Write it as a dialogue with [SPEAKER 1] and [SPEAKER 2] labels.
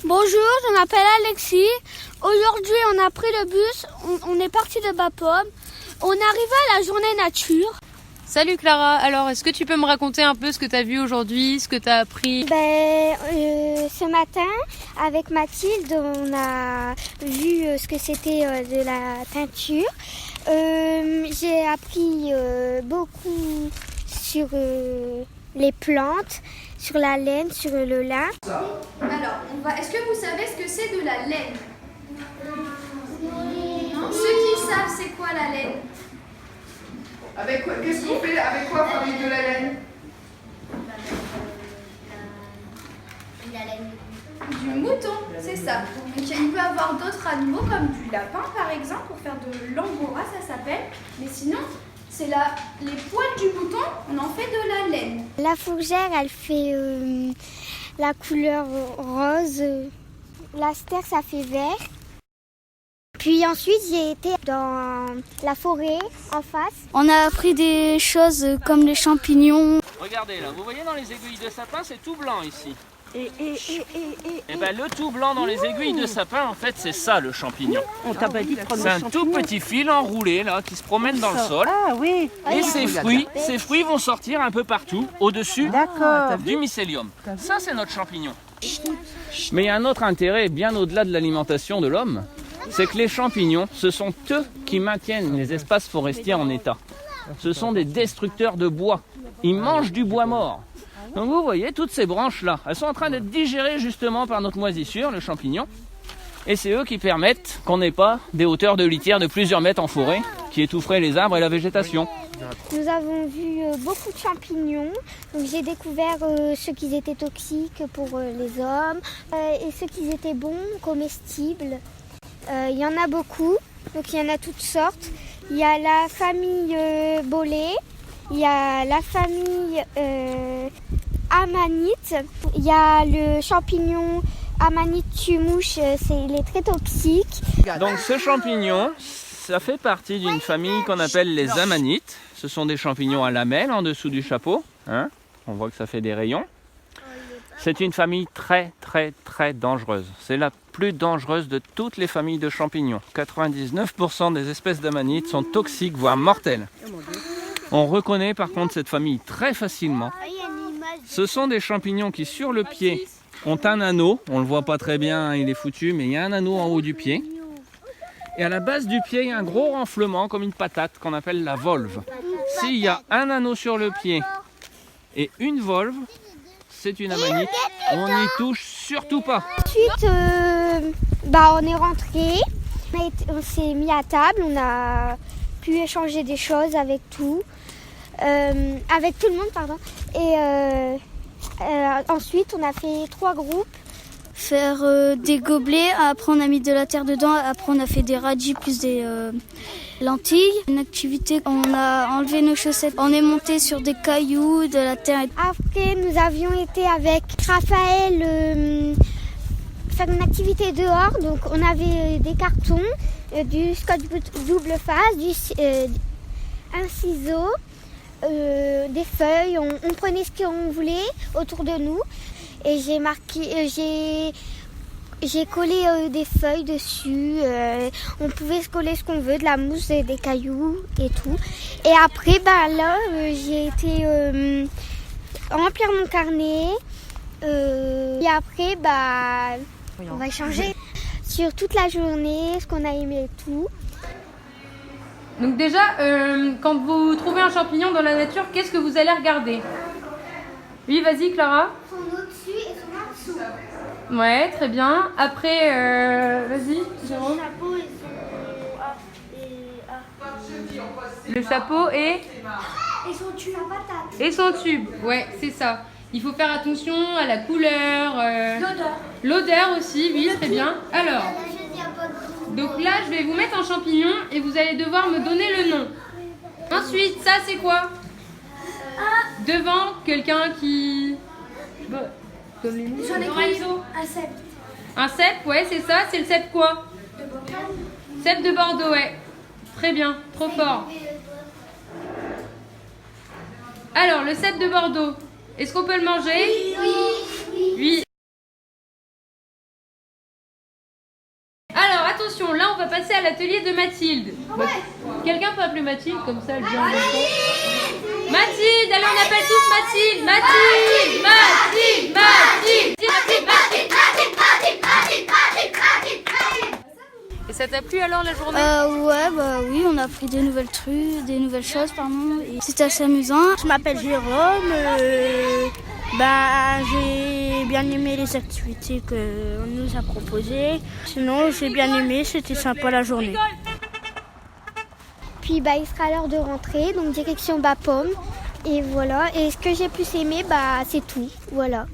[SPEAKER 1] Bonjour, je m'appelle Alexis. Aujourd'hui, on a pris le bus, on est parti de Bapaume. On est arrivé à la journée nature.
[SPEAKER 2] Salut Clara, alors est-ce que tu peux me raconter un peu ce que tu as vu aujourd'hui, ce que tu as appris?
[SPEAKER 1] Ce matin, avec Mathilde, on a vu ce que c'était de la teinture. J'ai appris beaucoup sur les plantes, sur la laine, sur le lin.
[SPEAKER 3] Alors, est-ce que vous savez ce que c'est de la laine? Non. Ceux qui savent c'est quoi la laine?
[SPEAKER 4] Avec quoi? Qu'est-ce qu'on fait? Avec quoi fabrique de la laine?
[SPEAKER 3] La laine du mouton, c'est ça. Donc il peut y avoir d'autres animaux comme du lapin par exemple pour faire de l'angora, ça s'appelle. Mais sinon, c'est les poils du mouton, on en fait de la laine.
[SPEAKER 1] La fourgère, elle fait la couleur rose. L'aster, ça fait vert. Puis ensuite, j'ai été dans la forêt en face. On a appris des choses comme les champignons.
[SPEAKER 5] Regardez là, vous voyez dans les aiguilles de sapin, c'est tout blanc ici.
[SPEAKER 6] Et
[SPEAKER 5] bien le tout blanc dans les aiguilles de sapin, en fait, c'est ça le champignon.
[SPEAKER 6] on t'a pas dit de prendre
[SPEAKER 5] C'est
[SPEAKER 6] le
[SPEAKER 5] un
[SPEAKER 6] champignon.
[SPEAKER 5] tout petit fil enroulé là qui se promène dans le sol.
[SPEAKER 6] Ah oui.
[SPEAKER 5] Et ces fruits vont sortir un peu partout au-dessus
[SPEAKER 6] D'accord.
[SPEAKER 5] du mycélium. Ça, c'est notre champignon. Mais il y a un autre intérêt bien au-delà de l'alimentation de l'homme, c'est que les champignons, ce sont eux qui maintiennent les espaces forestiers en état. Ce sont des destructeurs de bois. Ils mangent du bois mort. Donc vous voyez, toutes ces branches-là, elles sont en train d'être digérées justement par notre moisissure, le champignon. Et c'est eux qui permettent qu'on n'ait pas des hauteurs de litière de plusieurs mètres en forêt qui étoufferaient les arbres et la végétation.
[SPEAKER 1] Nous avons vu beaucoup de champignons. Donc j'ai découvert ceux qui étaient toxiques pour les hommes et ceux qui étaient bons, comestibles. Il y en a beaucoup, donc il y en a toutes sortes. Il y a la famille Bolée, il y a la famille Amanite, il y a le champignon Amanite tumouche, il est très toxique.
[SPEAKER 5] Donc ce champignon, ça fait partie d'une famille qu'on appelle les amanites. Ce sont des champignons à lamelles en dessous du chapeau. Hein, on voit que ça fait des rayons. C'est une famille très très très dangereuse. C'est la plus dangereuse de toutes les familles de champignons. 99% des espèces d'amanites sont toxiques, voire mortelles. On reconnaît par contre cette famille très facilement. Ce sont des champignons qui sur le pied ont un anneau. On ne le voit pas très bien, il est foutu, mais il y a un anneau en haut du pied. Et à la base du pied, il y a un gros renflement comme une patate qu'on appelle la volve. S'il y a un anneau sur le pied et une volve, c'est une amanite. On n'y touche surtout pas.
[SPEAKER 1] Ensuite, on est rentré, on s'est mis à table, on a pu échanger des choses avec tout le monde, pardon. Et ensuite, on a fait 3 groupes.
[SPEAKER 7] Faire des gobelets, après on a mis de la terre dedans, après on a fait des radis plus des lentilles. Une activité, on a enlevé nos chaussettes, on est monté sur des cailloux, de la terre.
[SPEAKER 1] Après, nous avions été avec Raphaël faire une activité dehors. Donc on avait des cartons, du scotch double face, un ciseau, des feuilles. On prenait ce qu'on voulait autour de nous. Et j'ai collé des feuilles dessus. On pouvait se coller ce qu'on veut, de la mousse, des cailloux et tout. Et après, j'ai été remplir mon carnet. Et après, on va échanger sur toute la journée, ce qu'on a aimé et tout.
[SPEAKER 2] Donc déjà, quand vous trouvez un champignon dans la nature, qu'est-ce que vous allez regarder? Oui, vas-y Clara.
[SPEAKER 1] Son au-dessus et son en dessous.
[SPEAKER 2] Ouais, très bien. Après, vas-y Jérôme. Le chapeau et
[SPEAKER 1] son tube à patate.
[SPEAKER 2] Et son tube, ouais, c'est ça. Il faut faire attention à la couleur.
[SPEAKER 1] L'odeur.
[SPEAKER 2] L'odeur aussi, oui, très bien. Alors, donc là, je vais vous mettre un champignon et vous allez devoir me donner le nom. Ensuite, ça, c'est quoi? Devant, quelqu'un qui... Comme les mots.
[SPEAKER 1] Un cèpe.
[SPEAKER 2] Un cèpe, ouais, c'est ça. C'est le cèpe quoi? Cèpe de Bordeaux, ouais. Très bien, trop fort. Alors, le cèpe de Bordeaux, est-ce qu'on peut le manger?
[SPEAKER 1] Oui.
[SPEAKER 2] Oui. attention, là on va passer à l'atelier de Mathilde. Quelqu'un peut appeler Mathilde, comme ça elle vient en même temps. Mathilde, allez on appelle tous Mathilde. Mathilde, Mathilde, Mathilde, Mathilde, Mathilde, Et ça t'a plu alors la journée?
[SPEAKER 7] Ouais, bah oui, on a appris des nouvelles trucs, des nouvelles choses, pardon. Et c'était assez amusant.
[SPEAKER 6] Je m'appelle Jérôme. J'ai bien aimé les activités qu'on nous a proposées. Sinon, j'ai bien aimé, c'était sympa la journée.
[SPEAKER 1] Puis il sera l'heure de rentrer, donc direction Bapaume. Et voilà. Et ce que j'ai plus aimé, c'est tout. Voilà.